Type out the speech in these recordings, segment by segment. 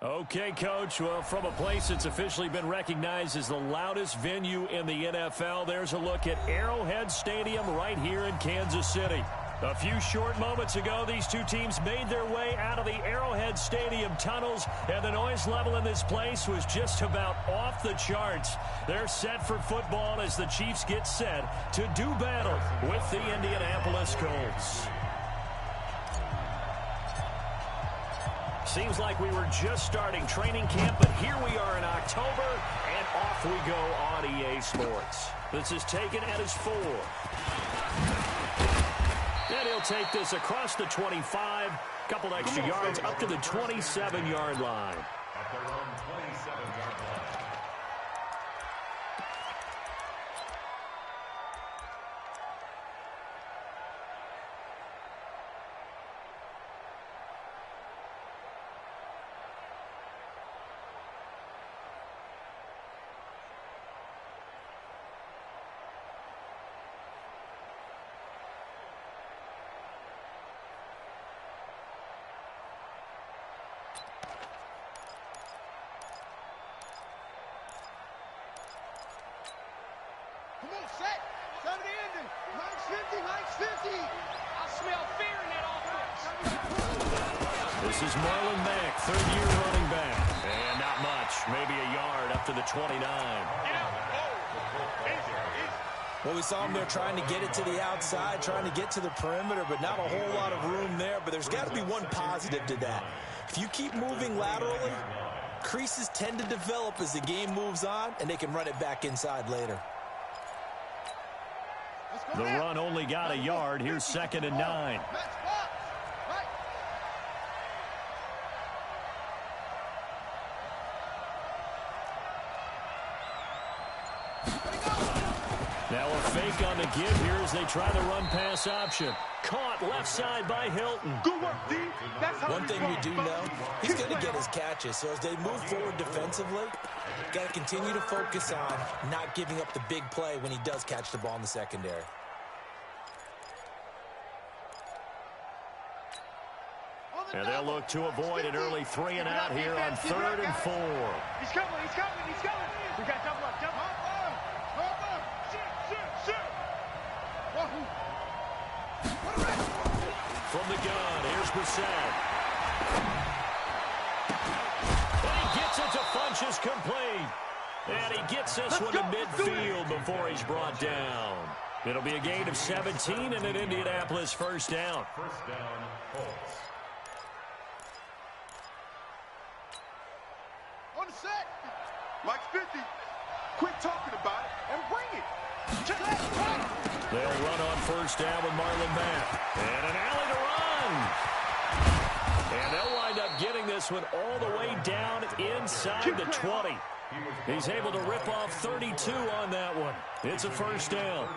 Okay, Coach. Well, from a place that's officially been recognized as the loudest venue in the NFL, there's a look at Arrowhead Stadium right here in Kansas City. A few short moments ago, these two teams made their way out of the Arrowhead Stadium tunnels, and the noise level in this place was just about off the charts. They're set for football as the Chiefs get set to do battle with the Indianapolis Colts. Seems like we were just starting training camp, but here we are in October, and off we go on EA Sports. This is taken at his 4. And he'll take this across the 25, couple extra yards up to the 27-yard line. At their own 27-yard line. Come on, set. 70 ending. Max 50, Max 50. I smell fear in that offense. This is Marlon Mack, third-year running back. And not much, maybe a yard up to the 29. Well, we saw him there trying to get it to the outside, trying to get to the perimeter, but not a whole lot of room there. But there's got to be one positive to that. If you keep moving laterally, creases tend to develop as the game moves on, and they can run it back inside later. The run only got a yard. Here's 2nd and 9. Now a fake on the give here as they try the run-pass option. Caught left side by Hilton. Good work, D. That's how One thing we do know, he's going to get his catches. So as they move forward defensively, got to continue to focus on not giving up the big play when he does catch the ball in the secondary. And they'll look to avoid an early 3 and out here on 3rd and 4. He's coming, he's coming, he's coming. We got double up, double up. From the gun, here's Brissett. And he gets it to Funchess complete. And he gets this one to midfield before he's brought down. It'll be a gain of 17 and an Indianapolis first down. First down, Colts. On the set. Max 50. Quit talking about it and bring it. They'll run on first down with Marlon Mack. And an alley to run. And they'll wind up getting this one all the way down inside the 20. He's able to rip off 32 on that one. It's a first down.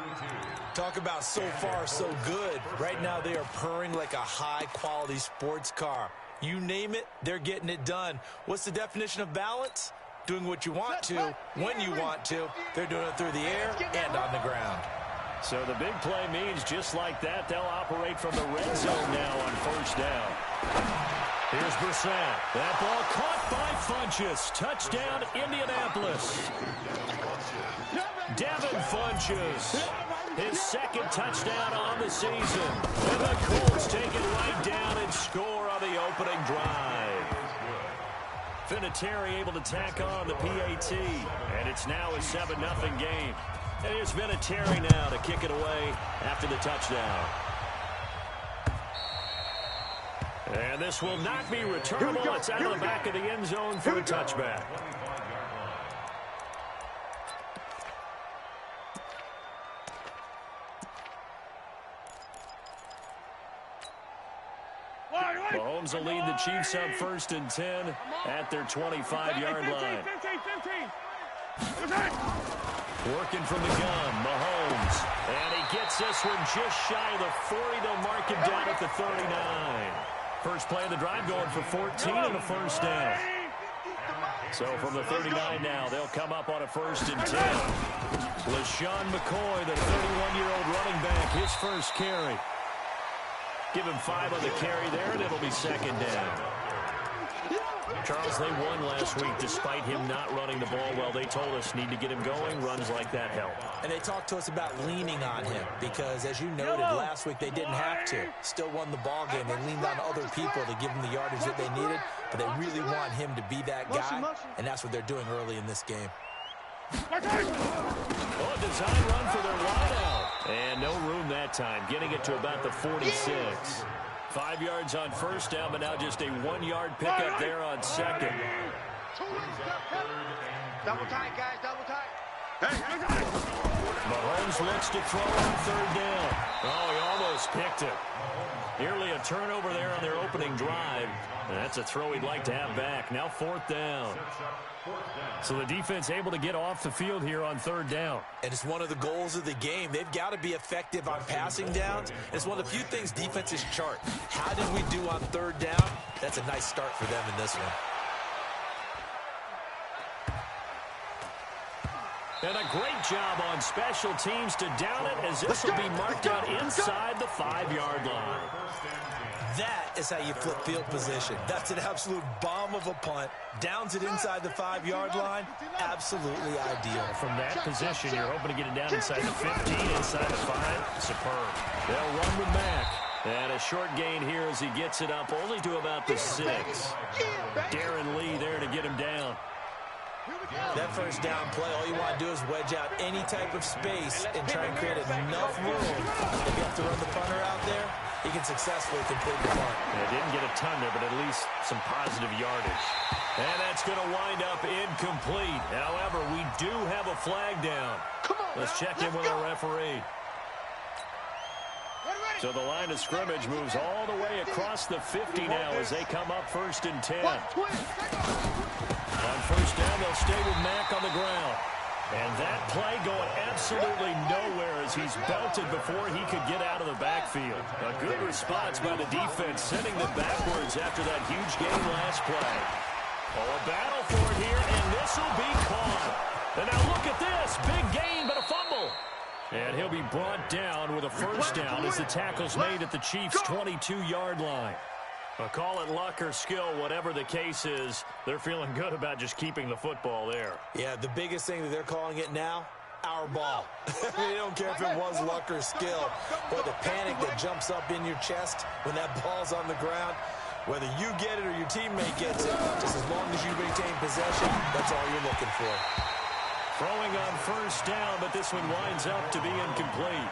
Talk about so far so good. Right now they are purring like a high-quality sports car. You name it, they're getting it done. What's the definition of balance? Doing what you want to, when you want to. They're doing it through the air and on the ground. So the big play means just like that, they'll operate from the red zone now on first down. Here's Brissett. That ball caught by Funchess. Touchdown, Indianapolis. Devin Funchess. His 2nd touchdown on the season. And the Colts take it right down and score on the opening drive. Vinatieri able to tack on the PAT. And it's now a 7-0 game. And here's Vinatieri now to kick it away after the touchdown. And this will not be returnable. It's out of the back of the end zone for a touchback. Mahomes will lead the Chiefs up 1st and 10 at their 25-yard line. 15. Working from the gun, Mahomes. And he gets this one just shy of the 40. They'll mark him down at the 39. First play of the drive going for 14 and a first down. So from the 39 now, they'll come up on a 1st and 10. LaShawn McCoy, the 31-year-old running back, his first carry. Give him 5 on the carry there, and it'll be 2nd down. Charles, they won last week despite him not running the ball well. They told us need to get him going. Runs like that help. And they talked to us about leaning on him because, as you noted, last week they didn't have to. Still won the ball game. They leaned on other people to give them the yardage that they needed, but they really want him to be that guy, and that's what they're doing early in this game. Oh, design run for their wideout. And no room that time, getting it to about the 46. 5 yards on first down, but now just a 1-yard pickup there on second. Double tight, guys, double tight. Mahomes looks to throw on third down. Oh, he almost picked it. Nearly a turnover there on their opening drive. And that's a throw he'd like to have back. Now fourth down. So the defense able to get off the field here on third down. And it's one of the goals of the game. They've got to be effective on passing downs. It's one of the few things defenses chart. How did we do on third down? That's a nice start for them in this one. And a great job on special teams to down it, as this will be marked out inside the 5-yard line. That is how you flip field position. That's an absolute bomb of a punt. Downs it inside the 5-yard line. Absolutely ideal. From that position, you're hoping to get it down inside the 15, inside the 5. Superb. They'll run with Mack. And a short gain here as he gets it up only to about the 6. Darren Lee there to get him down. That first down play, all you want to do is wedge out any type of space and try and create enough room. If you have to run the punter out there, he can successfully complete the punt. Yeah, didn't get a ton there, but at least some positive yardage. And that's going to wind up incomplete. However, we do have a flag down. Let's check in with our referee. So the line of scrimmage moves all the way across the 50 now as they come up 1st and 10. On first down, they'll stay with Mack on the ground. And that play going absolutely nowhere as he's belted before he could get out of the backfield. A good response by the defense, sending them backwards after that huge gain last play. Oh, a battle for it here, and this will be caught. And now look at this. Big gain, but a fumble. And he'll be brought down with a first down as the tackle's made at the Chiefs' 22-yard line. Call it luck or skill, whatever the case is, they're feeling good about just keeping the football there. Yeah, the biggest thing that they're calling it now, our ball. They don't care if it was luck or skill, but the panic that jumps up in your chest when that ball's on the ground, whether you get it or your teammate gets it, just as long as you retain possession, that's all you're looking for. Throwing on first down, but this one winds up to be incomplete.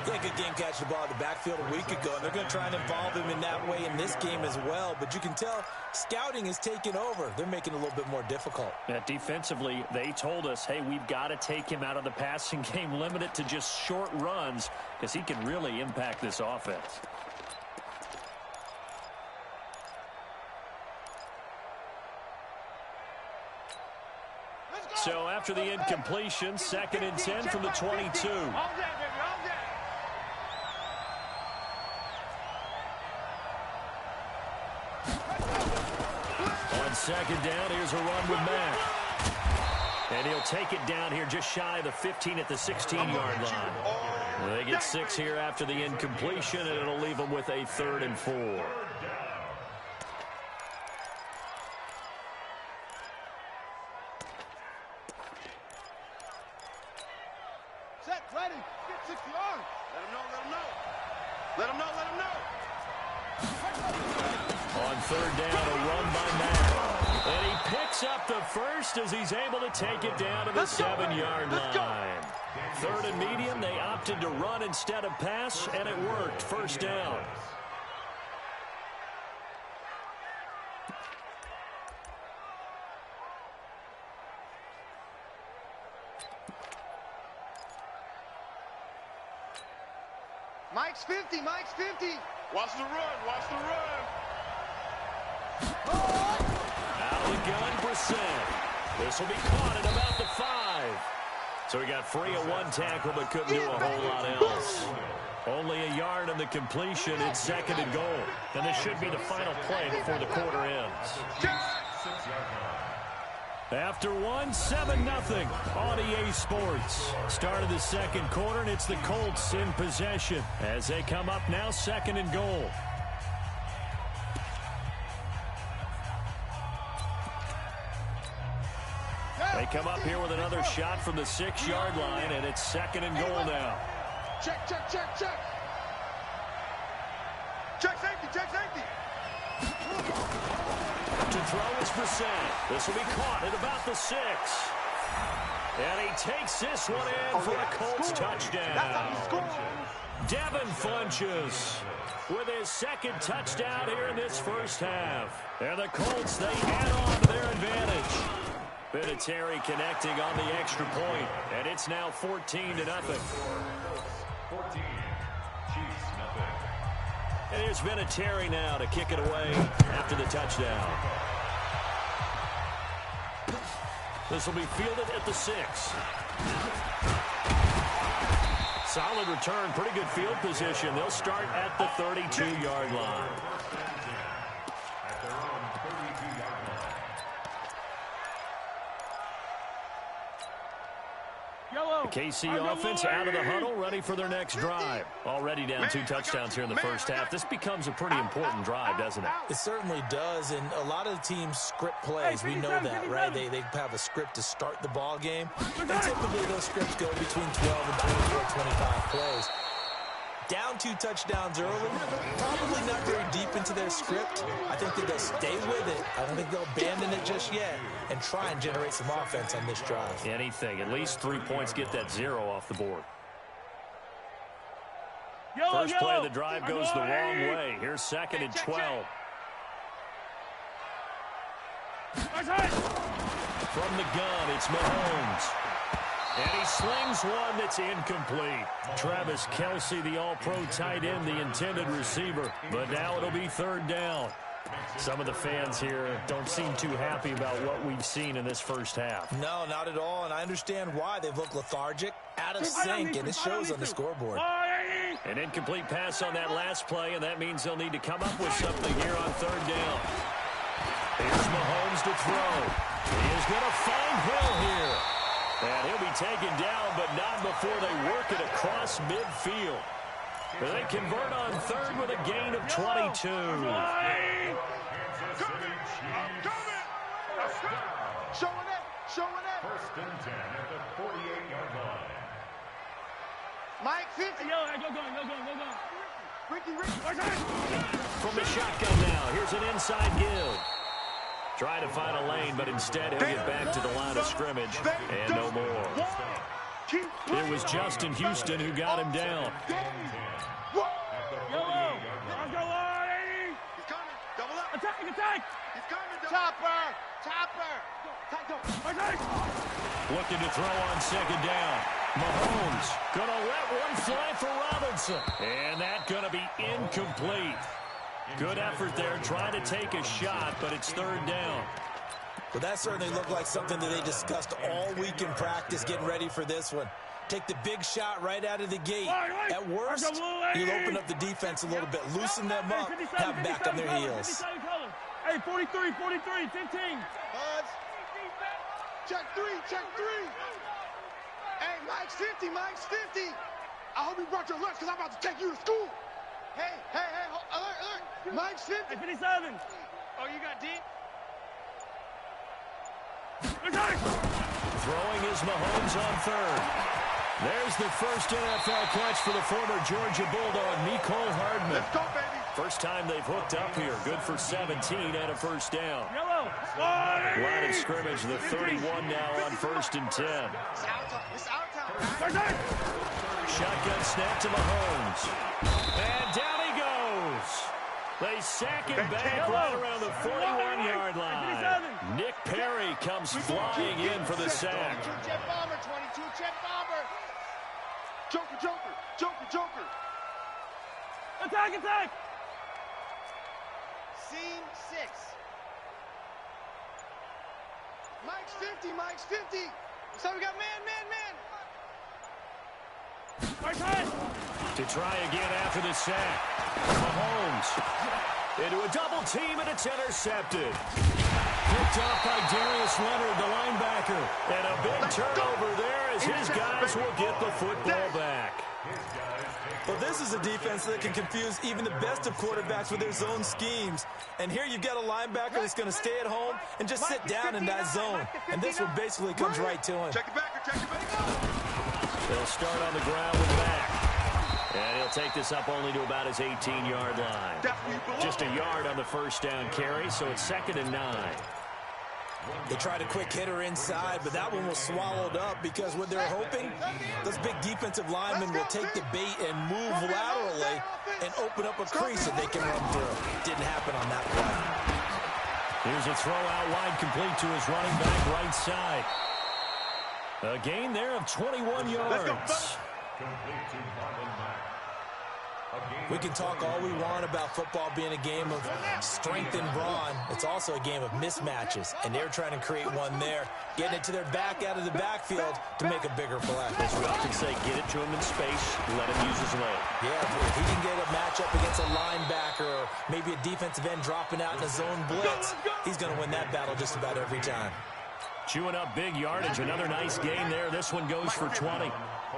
They had a good game catching the ball in the backfield a week ago, and they're going to try and involve him in that way in this game as well. But you can tell scouting is taking over. They're making it a little bit more difficult. Yeah, defensively, they told us, hey, we've got to take him out of the passing game, limit it to just short runs, because he can really impact this offense. So after the incompletion, 2nd and 10 from the 22. On second down, here's a run with Mack. And he'll take it down here just shy of the 15 at the 16-yard line. They get 6 here after the incompletion, and it'll leave them with a 3rd and 4. Set, ready, get 60 yards. Let him know, let him know. Let him know, let him know. On third down, a run by Mack. And he picks up the first as he's able to take it down to the 7-yard line. 3rd and medium, they opted to run instead of pass, and it worked. First down. Mike's 50, Mike's 50. Watch the run, watch the run. Out of the gun, percent. This will be caught at about the 5. So he got free of one tackle, but couldn't do a whole lot else. Only a yard on the completion. It's 2nd and goal. And this should be the final play before the quarter ends. After one, 7-0 on EA Sports. Start of the second quarter, and it's the Colts in possession as they come up now 2nd and goal. come up here with another shot from the 6-yard line, and it's 2nd and goal now. Check, check, check, check. Check safety, check safety. To throw is Brissett. This will be caught at about the 6. And he takes this one in for a Colts touchdown. Devin Funchess with his 2nd touchdown here in this first half. And the Colts, they add on to their advantage. Vinatieri connecting on the extra point, and it's now 14-0. 14, Chiefs, nothing. And here's Vinatieri now to kick it away after the touchdown. This will be fielded at the 6. Solid return, pretty good field position. They'll start at the 32-yard line. At their own 32-yard line. The KC offense out of the huddle, ready for their next drive. Already down 2 touchdowns here in the first half. This becomes a pretty important drive, doesn't it? It certainly does, and a lot of the teams script plays. We know that, right? They have a script to start the ball game, and typically those scripts go between 12 and 24, 25 plays. Down 2 touchdowns early, probably not very deep into their script. I think that they'll stay with it. I don't think they'll abandon it just yet and try and generate some offense on this drive. Anything. At least 3 points, get that 0 off the board. First play of the drive goes the wrong way. Here's 2nd and 12. From the gun, it's Mahomes. And he slings one that's incomplete. Travis Kelce, the all-pro tight end, the intended receiver. But now it'll be 3rd down. Some of the fans here don't seem too happy about what we've seen in this first half. No, not at all, and I understand why. They've looked lethargic, out of sync, and it shows on the scoreboard. An incomplete pass on that last play, and that means they'll need to come up with something here on 3rd down. Here's Mahomes to throw. He is going to find Hill here. And he'll be taken down, but not before they work it across midfield. But they convert on 3rd with a gain of 22. Showing it, showing it. 1st and 10 at the 48-yard line. Mike 50. Go. Ricky. From the shotgun now, here's an inside give. Try to find a lane, but instead he'll get back to the line of scrimmage, and no more. It was Justin Houston who got him down. At the 48-yard line. He's coming. Double up. Attack! He's coming. Chopper. Looking to throw on 2nd down. Mahomes gonna let one fly for Robinson. And that's gonna be incomplete. Good effort there, trying to take a shot, but it's 3rd down. Well, that certainly looked like something that they discussed all week in practice, getting ready for this one. Take the big shot right out of the gate. At worst, you'll open up the defense a little bit, loosen them up, have them back on their heels. Hey, 43, 15. Buds. Check 3. Hey, Mike's 50. I hope you brought your lunch because I'm about to take you to school. Hey, alert. Mike's 50. Hey, 57. Oh, you got deep? Throwing is Mahomes on 3rd. There's the first NFL catch for the former Georgia Bulldog, Mecole Hardman. Let's go, baby. First time they've hooked up here. Good for 17 and a 1st down. Yellow. Line of scrimmage, the 31 now on 1st and 10. It's our time. Shotgun snap to Mahomes. And down he goes. They sack him back right around the 41-yard line. Nick Perry comes flying in for the sack. 22 jet bomber, 22 jet bomber. Joker. Attack! Scene 6. Mike's 50. So we got man. To try again after the sack. Mahomes into a double team, and it's intercepted. Picked off by Darius Leonard, the linebacker. And a big turnover there as his guys will get the football back. His guys take Well, this is a defense that can confuse even the best of quarterbacks with their zone schemes. And here you've got a linebacker that's going to stay at home and just sit down in that zone. And this one basically comes right to him. Check it back, check it back. They'll start on the ground with Mack. And he'll take this up only to about his 18-yard line. Just a yard on the first down carry, so it's 2nd and 9. They tried a quick hitter inside, but that one was swallowed up because what they're hoping, those big defensive linemen will take the bait and move laterally and open up a crease that they can run through. Didn't happen on that play. Here's a throw out wide, complete to his running back right side. A gain there of 21 yards. We can talk all we want about football being a game of strength and brawn. It's also a game of mismatches, and they're trying to create one there, getting it to their back out of the backfield to make a bigger play. As we often say, get it to him in space, let him use his leg. Yeah, if he can get a matchup against a linebacker or maybe a defensive end dropping out in a zone blitz, he's going to win that battle just about every time. Chewing up big yardage. Another nice gain there. This one goes for 20.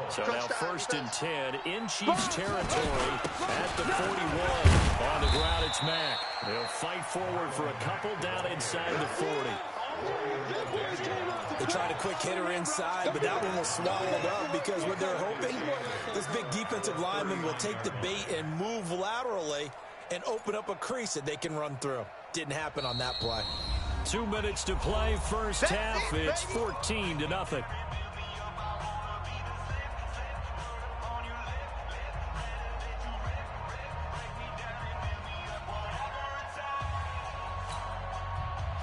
So now 1st and 10 in Chiefs territory at the 41. On the ground, it's Mack. They'll fight forward for a couple down inside the 40. They tried a quick hitter inside, but that one was swallowed up because what they're hoping, this big defensive lineman will take the bait and move laterally and open up a crease that they can run through. Didn't happen on that play. 2 minutes to play first half. It's 14-0.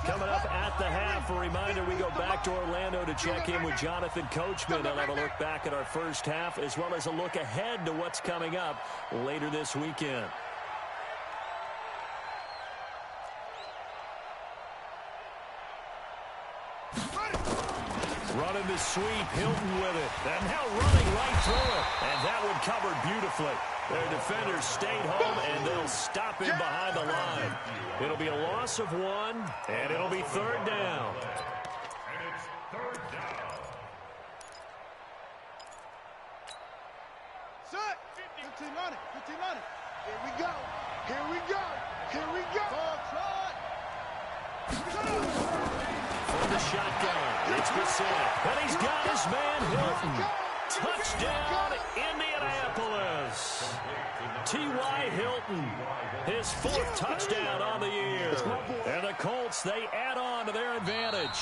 Coming up at the half, a reminder we go back to Orlando to check in with Jonathan Coachman. I'll have a look back at our first half as well as a look ahead to what's coming up later this weekend. Running the sweep, Hilton with it. And now running right through it. And that one covered beautifully. Their defenders stayed home, and they'll stop him behind the line. It'll be a loss of 1, and it'll be 3rd down. And it's 3rd down. Set. 15 on it. 15 on it. Here we go. Here we go. Here we go. From the shotgun, it's Bissett. And he's got his man, Hilton. Touchdown, Indianapolis. T.Y. Hilton, his 4th touchdown on the year. And the Colts, they add on to their advantage.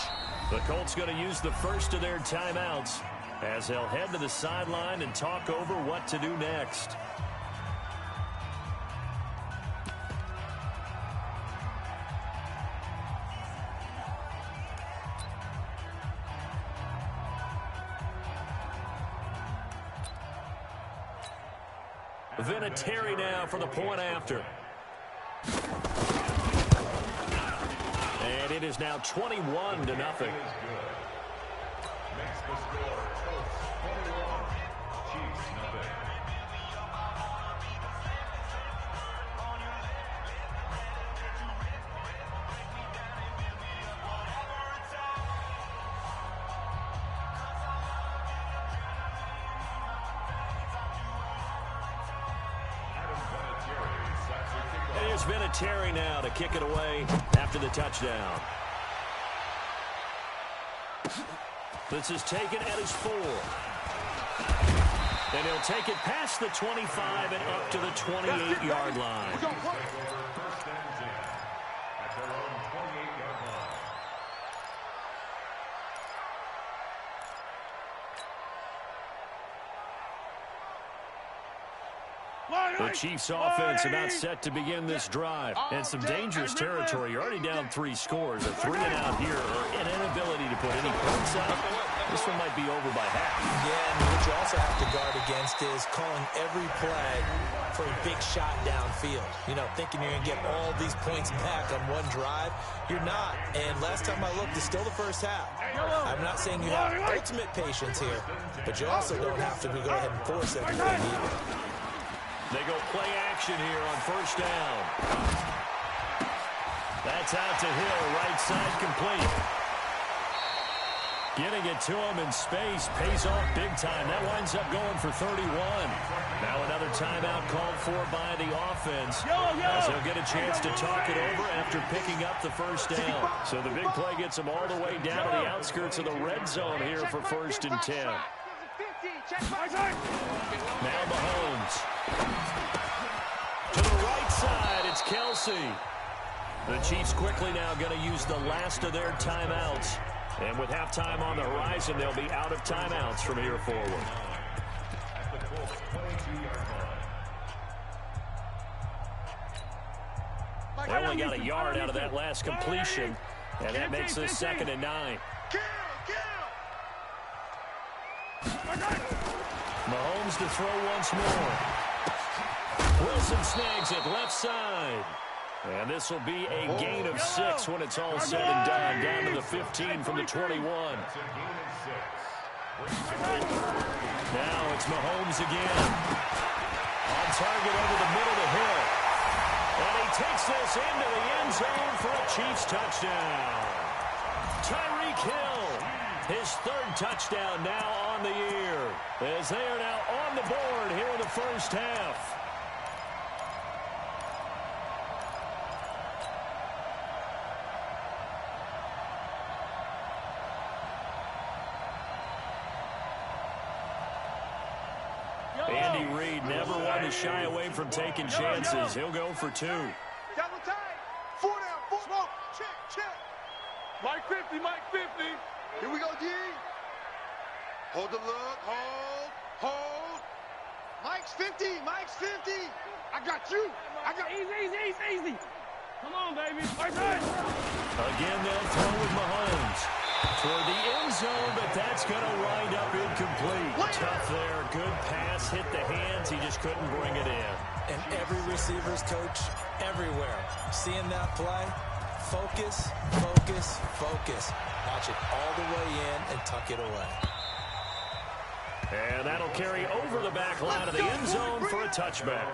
The Colts going to use the first of their timeouts as they'll head to the sideline and talk over what to do next. Vinatieri now for the point after. And it is now 21-0. Makes the score Colts 21, Chiefs nothing. It's Vinatieri now to kick it away after the touchdown. This is taken at his 4. And he'll take it past the 25 and up to the 28-yard line. First and 10 at their own 28-yard line. The Chiefs offense about set to begin this drive. And some dangerous territory. You're already down 3 scores. A 3 and out here or an inability to put any points up. This one might be over by half. Yeah, and what you also have to guard against is calling every play for a big shot downfield. You know, thinking you're going to get all these points back on one drive. You're not. And last time I looked, it's still the first half. I'm not saying you have ultimate patience here, but you also don't have to go ahead and force everything either. They go play action here on first down. That's out to Hill, right side complete. Getting it to him in space pays off big time. That winds up going for 31. Now another timeout called for by the offense. As they'll get a chance to talk it over after picking up the first down. So the big play gets them all the way down to the outskirts of the red zone here for 1st and 10. Now Mahomes. To the right side, it's Kelsey. The Chiefs quickly now going to use the last of their timeouts. And with halftime on the horizon, they'll be out of timeouts from here forward. They only got a yard out of that last completion, and that makes this 2nd and 9. Mahomes to throw once more. Wilson snags it left side. And this will be a gain of 6 when it's all said and done. Down to the 15 from the 21. Now it's Mahomes again. On target over the middle to Hill. And he takes this into the end zone for a Chiefs touchdown. Tyreek Hill, his 3rd touchdown now on the year. As they are now on the board here in the first half. Andy Reid never one to shy away from taking chances. He'll go for 2. Double tight. 4 down. 4 smoke. Check. Mike 50, Mike 50. Here we go, D. Hold the look. Hold. Mike's 50. I got you. Easy. Come on, baby. Right. Again, they'll throw with Mahomes. Toward the end zone, but that's going to wind up incomplete. Tough there. Good pass. Hit the hands. He just couldn't bring it in. And every receiver's coach everywhere. Seeing that play, focus. Watch it all the way in and tuck it away. And that'll carry over the back line of the end zone for a touchback.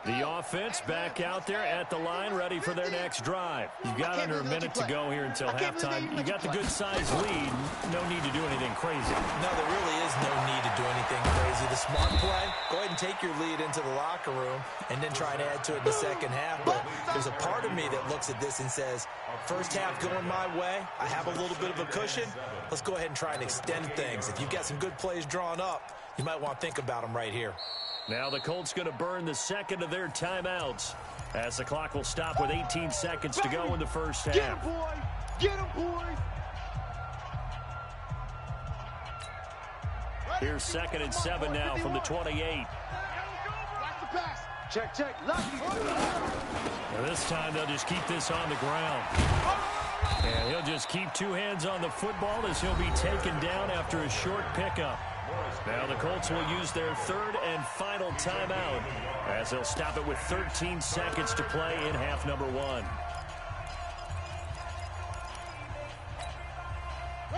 The offense back out there at the line, ready for their next drive. You've got under a minute to go here until halftime. You've got the good-sized lead. No need to do anything crazy. No, there really is no need to do anything crazy. The smart play, go ahead and take your lead into the locker room and then try and add to it in the second half. But there's a part of me that looks at this and says, first half going my way, I have a little bit of a cushion. Let's go ahead and try and extend things. If you've got some good plays drawn up, you might want to think about them right here. Now the Colts going to burn the 2nd of their timeouts as the clock will stop with 18 seconds to go in the first half. Get him, boy. Here's 2nd and 7 now from the 28. Watch the pass. Check. And this time they'll just keep this on the ground. And he'll just keep 2 hands on the football as he'll be taken down after a short pickup. Now the Colts will use their 3rd and final timeout as they'll stop it with 13 seconds to play in half number 1.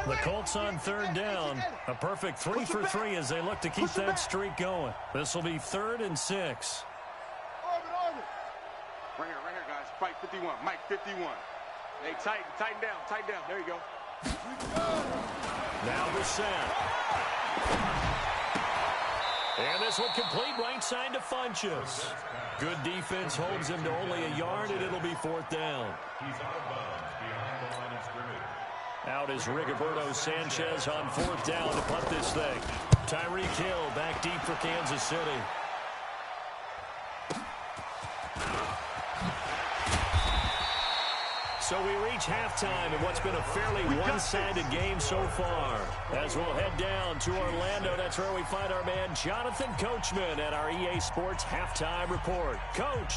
The Colts on 3rd down. A perfect 3 for 3 as they look to keep that streak going. This will be 3rd and 6. Orbit. Right here, guys. Fight 51. Mike 51. Hey, tighten down. There you go. Now Brissett. And this will complete right side to Funchess. Good defense holds him to only a yard, and it'll be 4th down. He's out of bounds behind the line of scrimmage. Out is Rigoberto Sanchez on 4th down to punt this thing. Tyreek Hill back deep for Kansas City. So we reach halftime in what's been a fairly one-sided game so far. As we'll head down to Orlando, that's where we find our man Jonathan Coachman at our EA Sports Halftime Report. Coach.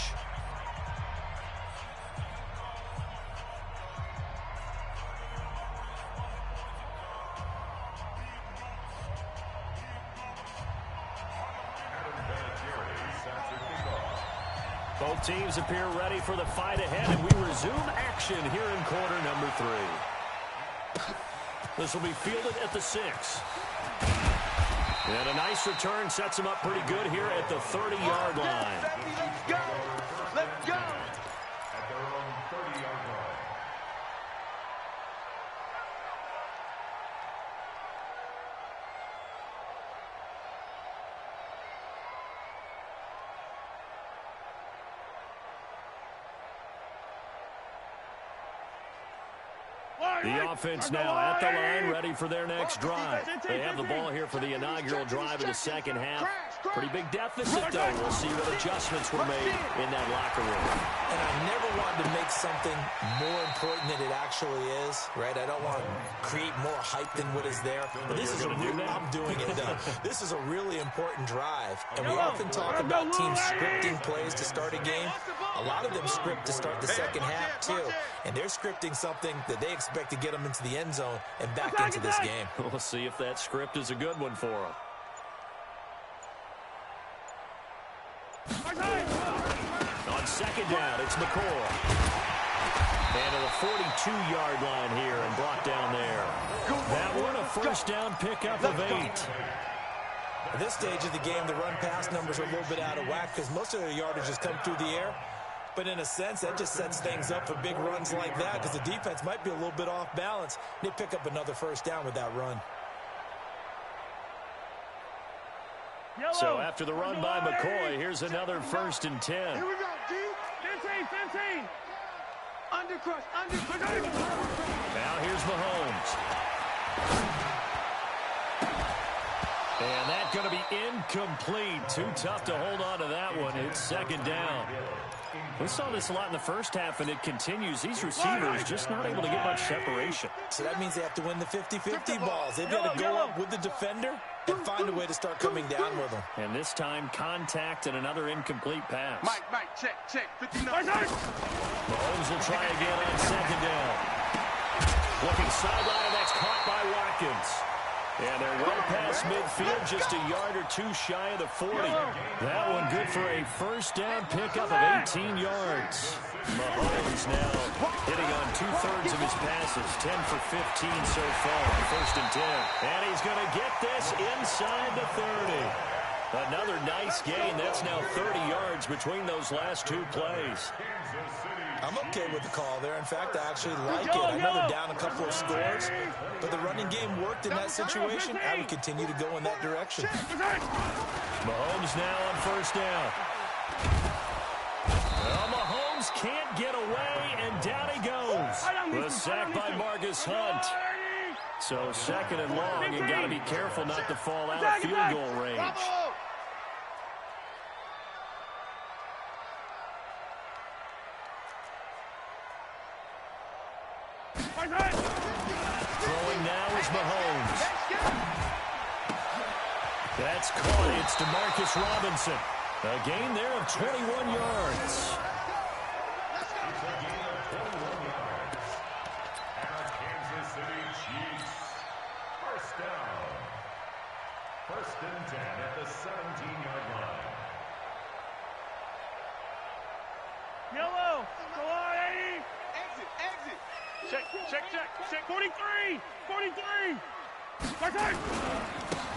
Both teams appear ready for the fight ahead, and we resume action here in quarter number 3. This will be fielded at the 6. And a nice return sets him up pretty good here at the 30-yard line. Let's go. Let's go. At their own 30-yard line. The offense now at the line, ready for their next drive. They have the ball here for the inaugural drive of the second half. Pretty big deficit, though. We'll see what adjustments were made in that locker room. And I never wanted to make something more important than it actually is, right? I don't want to create more hype than what is there. But this is a real, I'm doing it. This is a really important drive. And we often talk about teams scripting plays to start a game. A lot of them script to start the second half, too. And they're scripting something that they expect to get them into the end zone and back into this game. We'll see if that script is a good one for them. On second down, it's McCoy. And to the 42-yard line here and brought down there. That one, a first down pickup of 8. At this stage of the game, the run-pass numbers are a little bit out of whack because most of their yardage has come through the air. But in a sense, that just sets things up for big runs like that because the defense might be a little bit off balance. They pick up another first down with that run. So after the run by McCoy, here's another 1st and 10. Here we go, D. 15. Undercrush. Now here's Mahomes. And that's going to be incomplete. Too tough to hold on to that one. It's second down. We saw this a lot in the first half, and it continues. These receivers just not able to get much separation. So that means they have to win the 50-50 balls. They've got to go up with the defender and find a way to start coming down with them. And this time, contact and another incomplete pass. Mike, check. 59. Mahomes will try again on second down. Looking sideline, and that's caught by Watkins. And they're well past midfield, just a yard or 2 shy of the 40. That one good for a first down pickup of 18 yards. Mahomes now hitting on 2/3 of his passes, 10 for 15 so far, 1st and 10. And he's going to get this inside the 30. Another nice gain. That's now 30 yards between those last 2 plays. I'm okay with the call there. In fact, I actually like it. I know they're down a couple of scores, but the running game worked in that situation. I would continue to go in that direction. Mahomes now on first down. Well, Mahomes can't get away, and down he goes. The sack by Marcus Hunt. So second and long, and got to be careful not to fall out of field goal range. Throwing now is Mahomes. That's caught. It's DeMarcus Robinson. A gain there of 21 yards. Kansas City Chiefs. First down. 1st and 10 at the 17-yard line. Yellow. Go on, 80. Exit. Check. 43.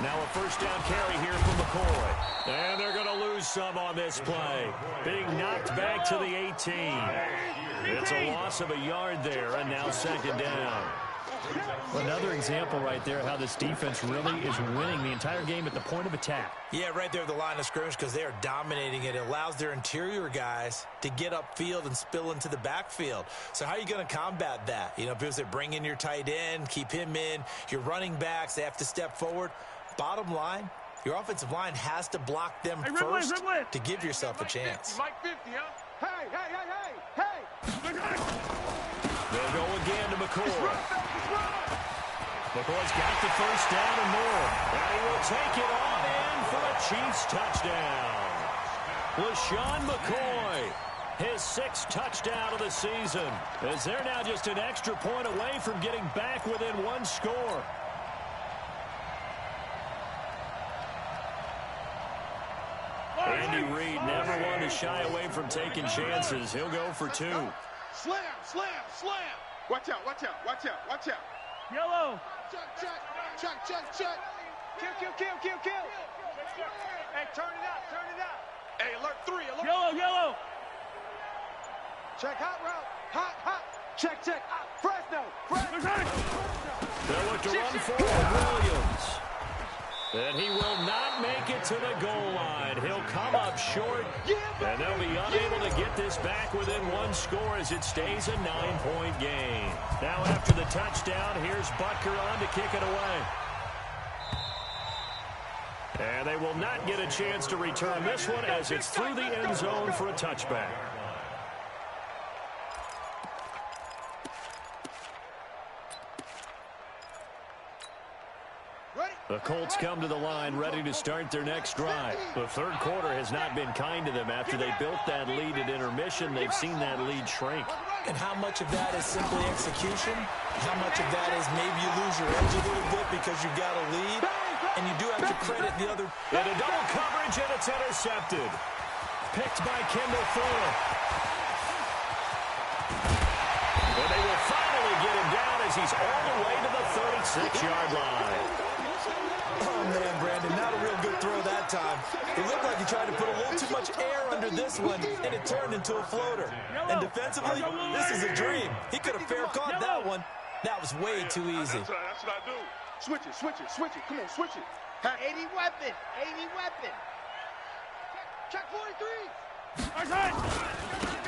Now a first down carry here from McCoy. And they're going to lose some on this play. Being knocked back to the 18. It's a loss of a yard there, and now second down. Another example right there how this defense really is winning the entire game at the point of attack. Yeah, right there at the line of scrimmage because they are dominating it. It allows their interior guys to get upfield and spill into the backfield. So how are you going to combat that? You know, because they bring in your tight end, keep him in. Your running backs, they have to step forward. Bottom line, your offensive line has to block them first to give yourself a chance. Mike 50, huh? Hey. They'll go again to McCoy. McCoy's got the first down and more. And he will take it on in for a Chiefs touchdown. LaShawn McCoy, his 6th touchdown of the season, as they're now just an extra point away from getting back within 1 score. Andy Reid never one to to shy away from taking chances. He'll go for 2. Slam, slam, slam. Watch out, watch out, watch out, watch out. Yellow. Check. Kill. Hey, turn it out. Hey, alert 3, alert. Yellow. Check, hot route. Hot. Check. Fresno. They'll look to run forward Williams. And he will not make it to the goal line. He'll come up short, and they'll be unable to get this back within 1 score as it stays a 9-point game. Now after the touchdown, here's Butker on to kick it away. And they will not get a chance to return this one as it's through the end zone for a touchback. The Colts come to the line ready to start their next drive. The third quarter has not been kind to them. After they built that lead at intermission, they've seen that lead shrink. And how much of that is simply execution? How much of that is maybe you lose your edge a little bit because you've got a lead? And you do have to credit the other. And a double coverage, and it's intercepted. Picked by Kendall Fuller. And they will finally get him down as he's all the way to the 36-yard line. Oh, man, Brandon, not a real good throw that time. It looked like he tried to put a little too much air under this one, and it turned into a floater. And defensively, this is a dream. He could have fair caught that one. That was way too easy. That's what I do. Switch it. Come on, switch it. 80 weapon. Check 43.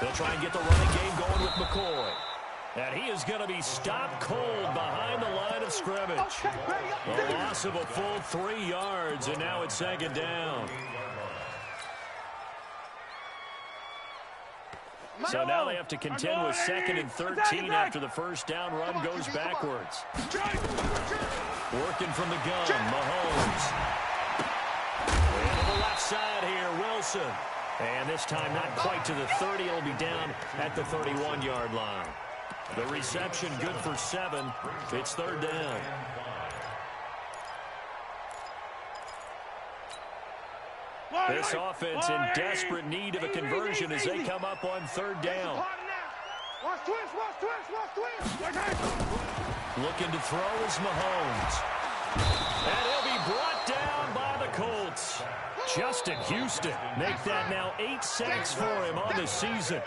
They'll try and get the running game going with McCoy. And he is going to be stopped cold behind the line of scrimmage. A loss of a full 3 yards, and now it's second down. So now they have to contend with 2nd and 13 after the first down run goes backwards. Working from the gun, Mahomes. And to the left side here, Wilson. And this time not quite to the 30. It'll be down at the 31-yard line. The reception good for 7. It's third down. This offense in desperate need of a conversion as they come up on third down. Watch twist. Looking to throw is Mahomes. And he'll be brought down by the Colts. Justin Houston make that now 8 sacks for him on the season.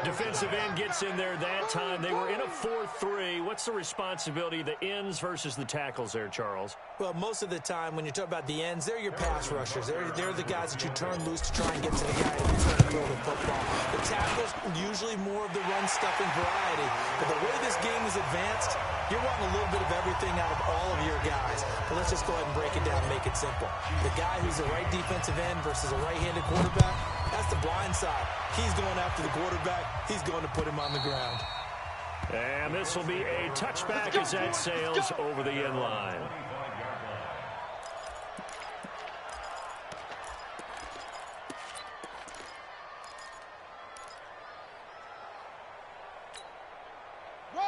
Defensive end gets in there that time. They were in a 4-3. What's the responsibility of the ends versus the tackles there, Charles? Well, most of the time when you talk about the ends, they're your pass rushers. They're the guys that you turn loose to try and get to the guy who's going to throw the football. The tackles, usually more of the run-stuffing variety. But the way this game is advanced, you're wanting a little bit of everything out of all of your guys. But let's just go ahead and break it down and make it simple. The guy who's the right defensive end versus a right-handed quarterback, that's the blind side. He's going after the quarterback. He's going to put him on the ground. And this will be a touchback as that sails over the end line.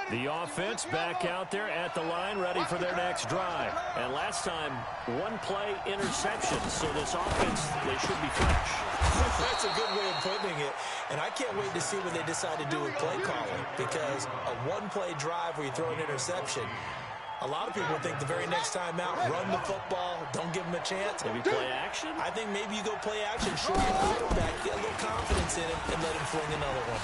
The offense back out there at the line, ready for their next drive. And last time, 1 play interception. So this offense, they should be fresh. That's a good way of putting it. And I can't wait to see what they decide to do with play calling. Because a 1-play drive where you throw an interception, a lot of people think the very next time out, run the football, don't give them a chance. Maybe play action? I think maybe you go play action, show your quarterback, get a little confidence in him, and let him fling another one.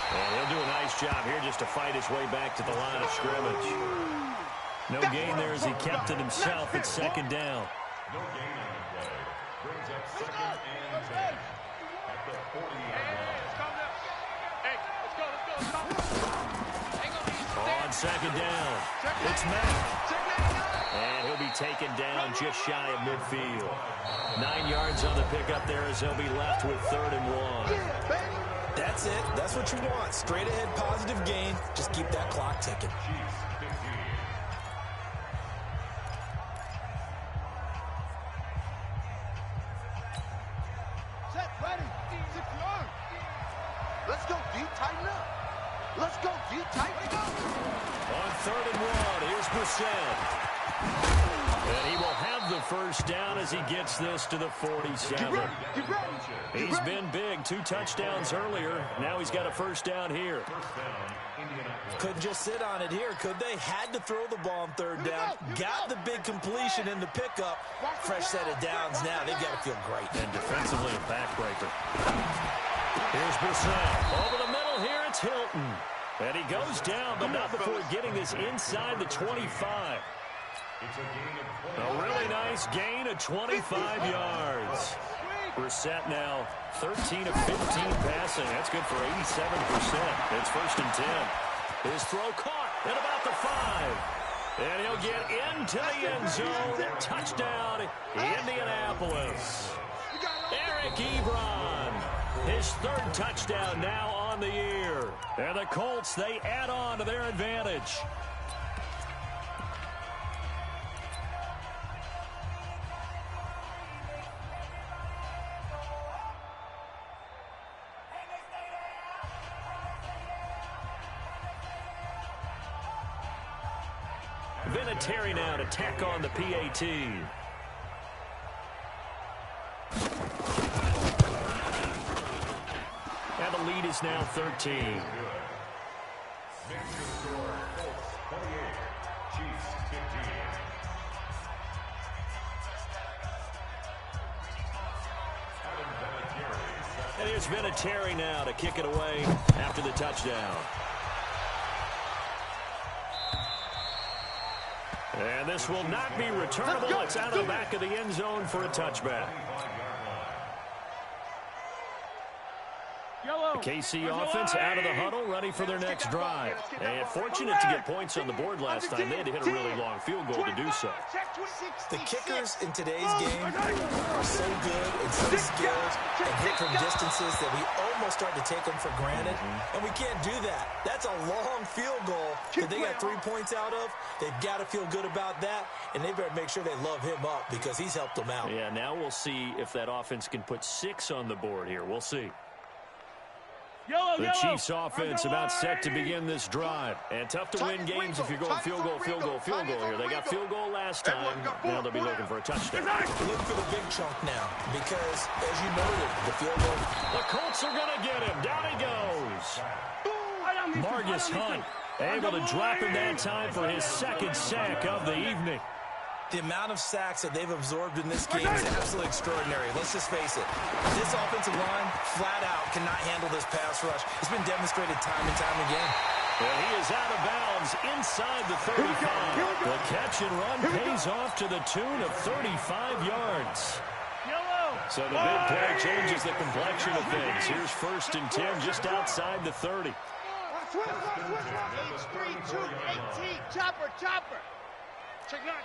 And he'll do a nice job here just to fight his way back to the line of scrimmage. No gain there as he kept it himself at second down. No gain on the play. Brings up 2nd and 10 at the 40-yard line. On second down, it's Matt. And he'll be taken down just shy of midfield. 9 yards on the pickup there as he'll be left with 3rd and 1. That's it. That's what you want. Straight ahead, positive gain. Just keep that clock ticking. Set, ready. 6 yards. Let's go deep, tighten up. Let's go deep, tighten up. On 3rd and 1, here's Brissett. And he will have the first down as he gets this to the 47. He's been big. 2 touchdowns earlier. Now he's got a first down here. Couldn't just sit on it here, could they? Had to throw the ball on 3rd down. Got the big completion in the pickup. Fresh set of downs now. They've got to feel great. And defensively a backbreaker. Here's Brissett. Over the middle here, it's Hilton. And he goes down, but not before getting this inside the 25. A really nice gain of 25 yards. Brissett now 13 of 15 passing. That's good for 87%. It's 1st and 10. His throw caught at about the 5. And he'll get into the end zone. Touchdown, Indianapolis. Eric Ebron. His 3rd touchdown now on the year. And the Colts, they add on to their advantage. Vinatieri now to tack on the PAT. And the lead is now 13. And here's Vinatieri now to kick it away after the touchdown. And this will not be returnable. It's out of the back of the end zone for a touchback. The KC offense out of the huddle, ready for their next drive. And fortunate to get points on the board last time. They had to hit a really long field goal to do so. The kickers in today's game are so good and so skilled and hit from distances that we almost start to take them for granted. And we can't do that. That's a long field goal that they got 3 points out of. They've got to feel good about that, and they better make sure they love him up because he's helped them out. Yeah, now we'll see if that offense can put 6 on the board here. We'll see. The Chiefs offense about set to begin this drive. And tough to win games if you're going field goal here. They got field goal last time. Now they'll be looking for a touchdown. Look for the big chunk now because, as you noted, the field goal. The Colts are going to get him. Down he goes. Margus Hunt able to drop him that time for his 2nd sack of the evening. The amount of sacks that they've absorbed in this game is absolutely extraordinary. Let's just face it. This offensive line, flat out, cannot handle this pass rush. It's been demonstrated time and time again. And he is out of bounds inside the 35. The catch and run pays off to the tune of 35 yards. So the big play changes the complexion of things. Here's 1st and 10 just outside the 30. H3, 2, 18, chopper. Check 9.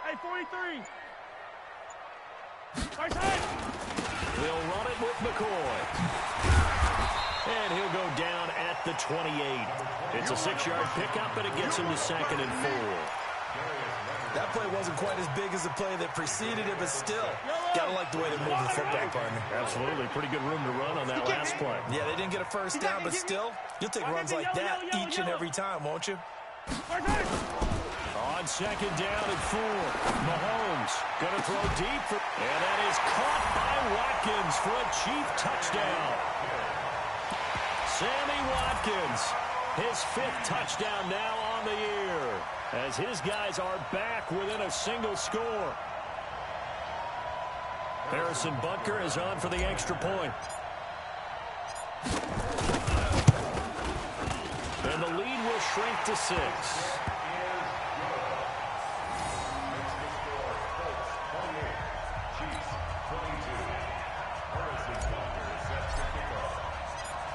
Hey, 43. Nice hit. They'll run it with McCoy. And he'll go down at the 28. It's a 6-yard pickup, but it gets him to 2nd and 4. That play wasn't quite as big as the play that preceded it, but still, gotta like the way they moved the football, partner. Absolutely. Pretty good room to run on that last play. Yeah, they didn't get a first down, but still, you'll take runs like that each and every time, won't you? On 2nd down and 4. Mahomes going to throw deep. And that is caught by Watkins for a Chief touchdown. Sammy Watkins, his 5th touchdown now on the year, as his guys are back within a single score. Harrison Butker is on for the extra point. And the lead will shrink to 6.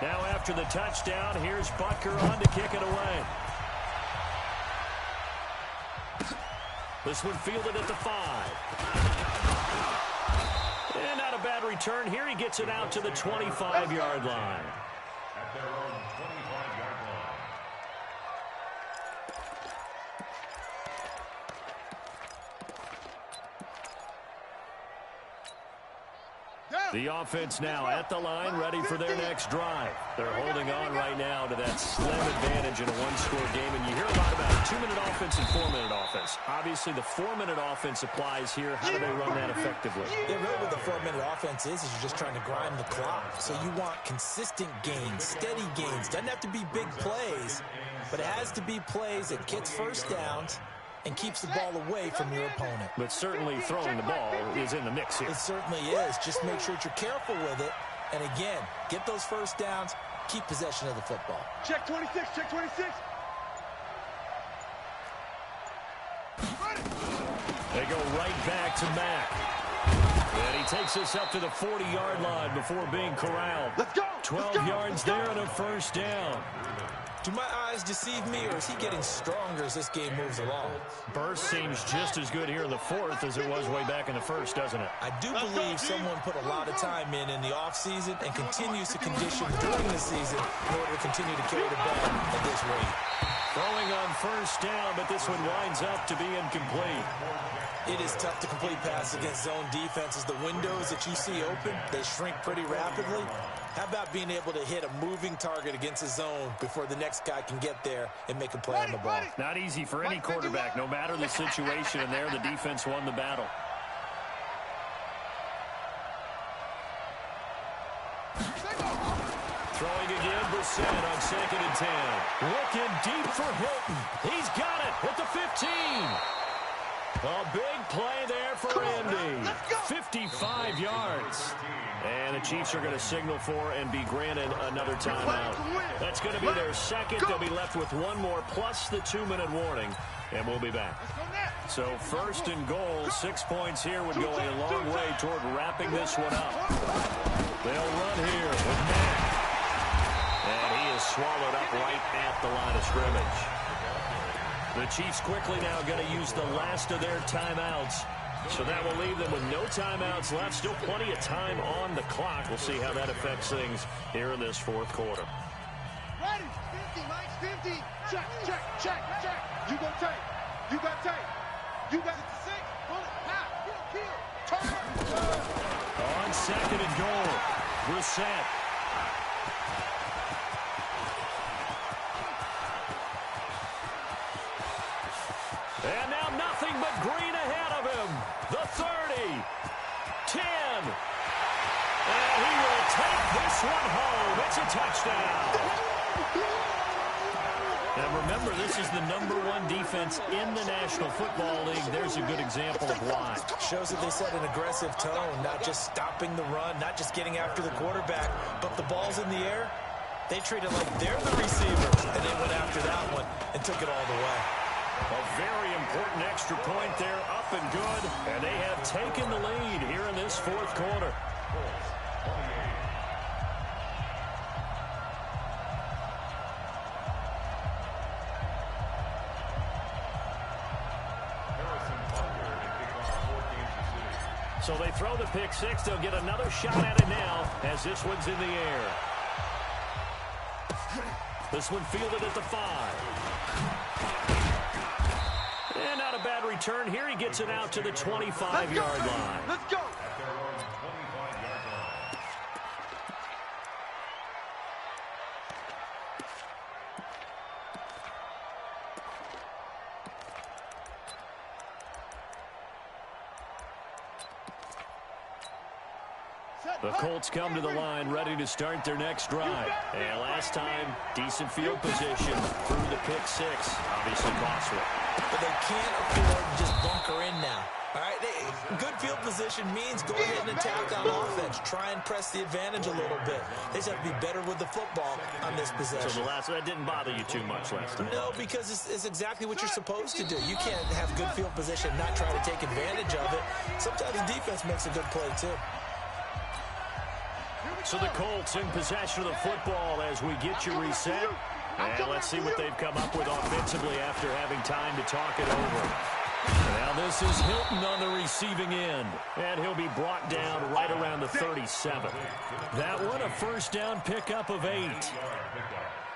Now after the touchdown, here's Butker on to kick it away. This one fielded at the 5. And not a bad return here. He gets it out to the 25-yard line. At their own 25-yard line. The offense now at the line, ready for their next drive. They're holding on right now to that slim advantage in a one-score game, and you hear a lot about 2-minute offense and 4-minute offense. Obviously, the 4-minute offense applies here. How do they run that effectively? Yeah, really what the 4-minute offense is you're just trying to grind the clock. So you want consistent gains, steady gains. Doesn't have to be big plays, but it has to be plays that gets first downs and keeps the ball away from your opponent. But certainly throwing the ball is in the mix here. It certainly is. Just make sure that you're careful with it. And again, get those first downs, keep possession of the football. Check 26, check 26. They go right back to Mack. And he takes us up to the 40-yard line before being corralled. Let's go. 12 yards there and a first down. Do my eyes deceive me, or is he getting stronger as this game moves along? Burst seems just as good here in the fourth as it was way back in the first, doesn't it? I do believe someone put a lot of time in the offseason and continues to condition during the season in order to continue to carry the ball at this rate. Throwing on first down, but this one winds up to be incomplete. It is tough to complete passes against zone defenses. The windows that you see open, they shrink pretty rapidly. How about being able to hit a moving target against a zone before the next guy can get there and make a play on the ball? Not easy for any quarterback, no matter the situation, and there the defense won the battle. Throwing again, Brissett on 2nd and 10. Looking deep for Hilton. He's got it at the 15. A big play there for Indy. 55 yards. And the Chiefs are going to signal for and be granted another timeout. That's going to be their second. They'll be left with one more plus the 2-minute warning. And we'll be back. So 1st and goal, 6 points here would go a long way toward wrapping this one up. They'll run here with Mack. And he is swallowed up right at the line of scrimmage. The Chiefs quickly now going to use the last of their timeouts. So that will leave them with no timeouts left. Still plenty of time on the clock. We'll see how that affects things here in this fourth quarter. Ready, 50, Mike, 50. Check, check, check, check. You go tight. You got tight. You got 6. Pull it. Pow. Kill. Turn. On 2nd and goal, Brissett. And now nothing but green ahead of him. The 30, 10. And he will take this one home. It's a touchdown. And remember, this is the #1 defense in the National Football League. There's a good example of why. Shows that they set an aggressive tone, not just stopping the run, not just getting after the quarterback, but the ball's in the air. They treat it like they're the receivers, and they went after that one and took it all the way. A very important extra point there, up and good. And they have taken the lead here in this fourth quarter. So they throw the pick six. They'll get another shot at it now as this one's in the air. This one fielded at the 5. And not a bad return here. He gets it out to the 25-yard line. Let's go. The Colts come to the line ready to start their next drive. And last time, decent field position through the pick six. Obviously costly. But they can't afford to just bunker in now. All right, good field position means go ahead and attack on offense. Try and press the advantage a little bit. They just have to be better with the football on this possession. So the last one, that didn't bother you too much last time? No, because it's exactly what you're supposed to do. You can't have good field position and not try to take advantage of it. Sometimes the defense makes a good play, too. So the Colts in possession of the football as we get you reset. And let's see what they've come up with offensively after having time to talk it over. Now this is Hilton on the receiving end. And he'll be brought down right around the 37. That one, a first down pickup of 8.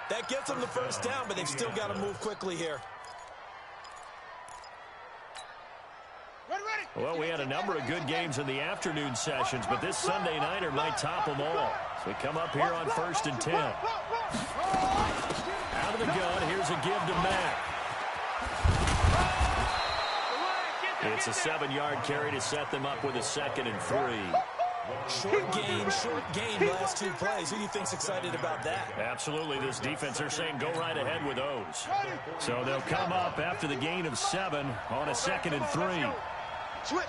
That gets them the first down, but they've still got to move quickly here. Ready, ready. Well, we had a number of good games in the afternoon sessions, but this Sunday nighter might top them all. So we come up here on 1st and 10. Out of the gun, here's a give to Mack. It's a 7-yard carry to set them up with a 2nd and 3. Short gain, last 2 plays. Who do you think's excited about that? Absolutely. This defense, they're saying go right ahead with those. So they'll come up after the gain of 7 on a 2nd and 3. Switch.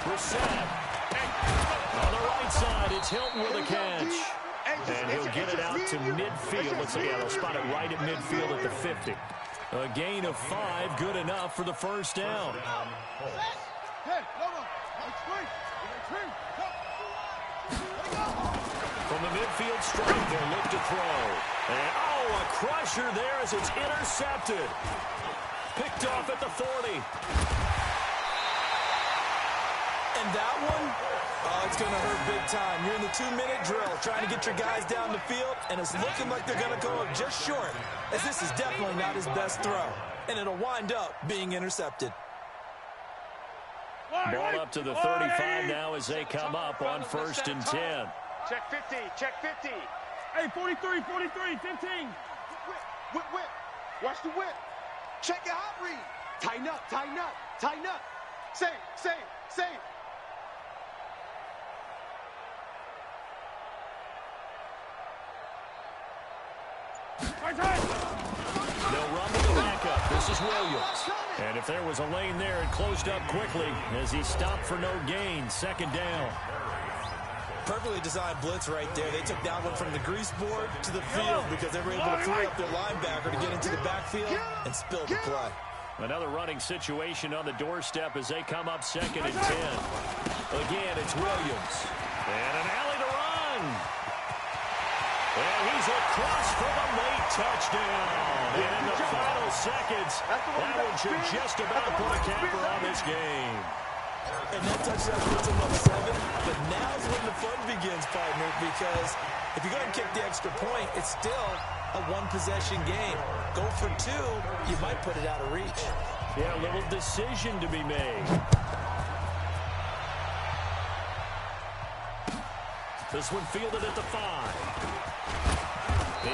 Brissett. On the right side, it's Hilton with a catch. And he'll get it out to midfield. Let's see, they'll spot it right at midfield at the 50. A gain of 5, good enough for the first down. From the midfield strike, they'll look to throw. And, a crusher there as it's intercepted. Picked off at the 40. And that one, it's going to hurt big time. You're in the 2-minute drill trying to get your guys down the field, and it's looking like they're going to go up just short, as this is definitely not his best throw. And it'll wind up being intercepted. Ball up to the 35 now as they come up on 1st and 10. Check 50, check 50. Hey, 43, 15. Whip. Watch the whip. Check your hot read. Tighten up. Same. They'll run to the backup. This is Williams. And if there was a lane there, it closed up quickly as he stopped for no gain. 2nd down. Perfectly designed blitz right there. They took that one from the grease board to the field because they were able to free up their linebacker to get into the backfield and spill the play. Another running situation on the doorstep as they come up 2nd and 10. Again, it's Williams. And an alley to run. And he's across for the late touchdown. And in the final seconds, that one should just about put a capper on this game. And that touchdown puts them up 7. But now's when the fun begins, partner, because if you go ahead and kick the extra point, it's still a 1-possession game. Go for 2, you might put it out of reach. Yeah, a little decision to be made. This one fielded at the 5.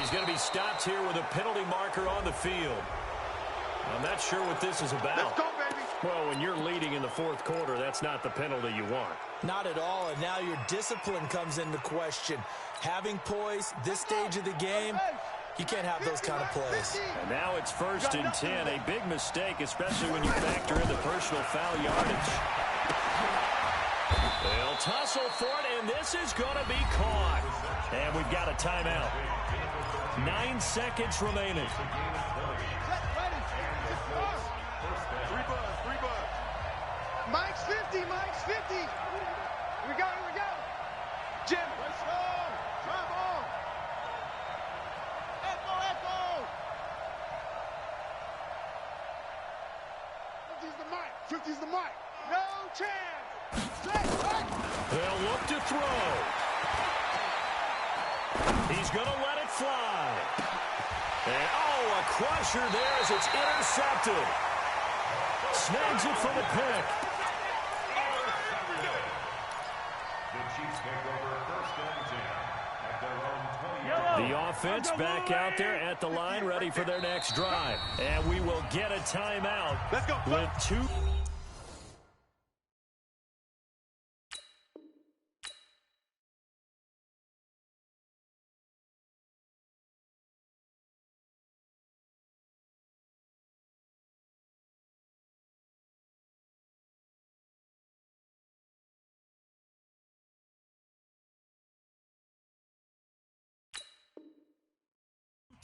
He's going to be stopped here with a penalty marker on the field. I'm not sure what this is about. Let's go, baby. Well, when you're leading in the 4th quarter, that's not the penalty you want. Not at all, and now your discipline comes into question. Having poise, this stage of the game, you can't have those kind of plays. And now it's 1st and 10. A big mistake, especially when you factor in the personal foul yardage. They'll tussle for it, and this is going to be caught. And we've got a timeout. 9 seconds remaining. 3 buzz. Mike's 50. Here we go. Jim. Let's go. Drive on. Echo. 50's the mic. No chance. They'll look to throw. He's going to let it fly. And, a crusher there as it's intercepted. Snags it for the pick. The Chiefs take over 1st and 10 at their own 20. The offense back out there at the line, ready for their next drive. And we will get a timeout. Let's go. With 2.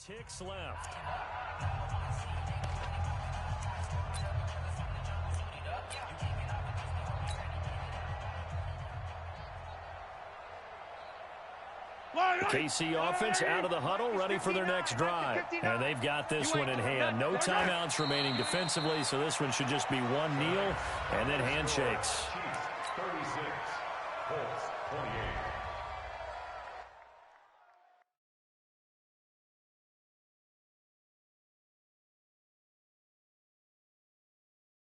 Ticks left. The KC offense out of the huddle, ready for their next drive. And they've got this one in hand. No timeouts remaining defensively, so this one should just be one kneel and then handshakes. Chiefs 36, Colts 28.